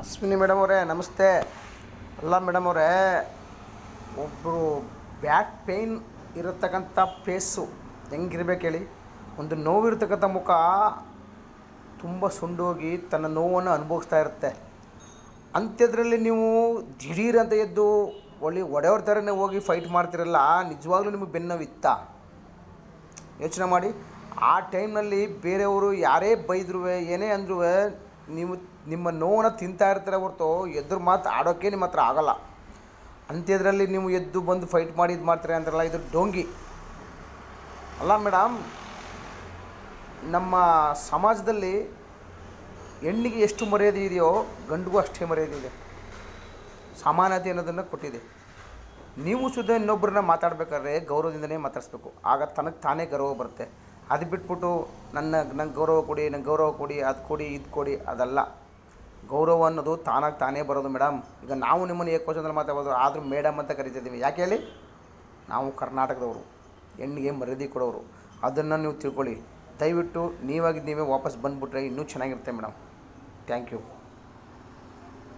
Ashwini madam ಅವರೇ ನಮಸ್ತೆ. ಅಲ್ಲ ಮೇಡಮ್ ಅವರೇ, ಒಬ್ಬರು ಬ್ಯಾಕ್ ಪೇಯ್ನ್ ಇರತಕ್ಕಂಥ ಫೇಸು ಹೆಂಗಿರ್ಬೇಕು ಹೇಳಿ? ಒಂದು ನೋವಿರ್ತಕ್ಕಂಥ ಮುಖ ತುಂಬ ಸುಂಡೋಗಿ ತನ್ನ ನೋವನ್ನು ಅನುಭವಿಸ್ತಾ ಇರುತ್ತೆ. ಅಂಥದ್ರಲ್ಲಿ ನೀವು ದಿಢೀರ್ ಅಂತ ಎದ್ದು ಒಡೆಯವ್ರ ಥರನೇ ಹೋಗಿ ಫೈಟ್ ಮಾಡ್ತಿರಲ್ಲ, ನಿಜವಾಗ್ಲೂ ನಿಮಗೆ ಬೆನ್ನೋವಿತ್ತಾ? ಯೋಚನೆ ಮಾಡಿ. ಆ ಟೈಮ್ನಲ್ಲಿ ಬೇರೆಯವರು ಯಾರೇ ಬೈದ್ರೂ ಏನೇ ಅಂದ್ರೂ ನೀವು ನಿಮ್ಮ ನೋವನ್ನು ತಿಂತಾ ಇರ್ತಾರೆ ಹೊರತು ಎದುರು ಮಾತು ಆಡೋಕ್ಕೆ ನಿಮ್ಮ ಹತ್ರ ಆಗೋಲ್ಲ. ಅಂಥದ್ರಲ್ಲಿ ನೀವು ಎದ್ದು ಬಂದು ಫೈಟ್ ಮಾಡಿ ಇದು ಮಾಡ್ತಾರೆ ಅಂತಾರಲ್ಲ, ಇದು ಡೋಂಗಿ ಅಲ್ಲ ಮೇಡಮ್. ನಮ್ಮ ಸಮಾಜದಲ್ಲಿ ಹೆಣ್ಣಿಗೆ ಎಷ್ಟು ಮರ್ಯಾದೆ ಇದೆಯೋ ಗಂಡಿಗೂ ಅಷ್ಟೇ ಮರ್ಯಾದೆ ಇದೆ. ಸಮಾನತೆ ಅನ್ನೋದನ್ನು ಕೊಟ್ಟಿದೆ. ನೀವು ಸುದ್ದ ಇನ್ನೊಬ್ಬರನ್ನ ಮಾತಾಡಬೇಕಾದ್ರೆ ಗೌರವದಿಂದನೇ ಮಾತಾಡಿಸ್ಬೇಕು, ಆಗ ತನಗೆ ತಾನೇ ಗೌರವ ಬರುತ್ತೆ. ಅದು ಬಿಟ್ಬಿಟ್ಟು ನಂಗೆ ಗೌರವ ಕೊಡಿ, ನಂಗೆ ಗೌರವ ಕೊಡಿ, ಅದು ಕೊಡಿ, ಇದು ಕೊಡಿ, ಅದಲ್ಲ. ಗೌರವ ಅನ್ನೋದು ತಾನಾಗಿ ತಾನೇ ಬರೋದು ಮೇಡಮ್. ಈಗ ನಾವು ನಿಮ್ಮನ್ನು ಏಕವಚನದಲ್ಲಿ ಮಾತಾಡ್ಬೋದು, ಆದರೂ ಮೇಡಮ್ ಅಂತ ಕರಿತಿದ್ದೀವಿ. ಯಾಕೆ ಹೇಳಿ? ನಾವು ಕರ್ನಾಟಕದವರು, ಹೆಣ್ಣಿಗೆ ಮರ್ಯಾದೆ ಕೊಡೋರು. ಅದನ್ನು ನೀವು ತಿಳ್ಕೊಳ್ಳಿ. ದಯವಿಟ್ಟು ನೀವೇ ವಾಪಸ್ ಬಂದುಬಿಟ್ರೆ ಇನ್ನೂ ಚೆನ್ನಾಗಿರುತ್ತೆ ಮೇಡಮ್. Thank you.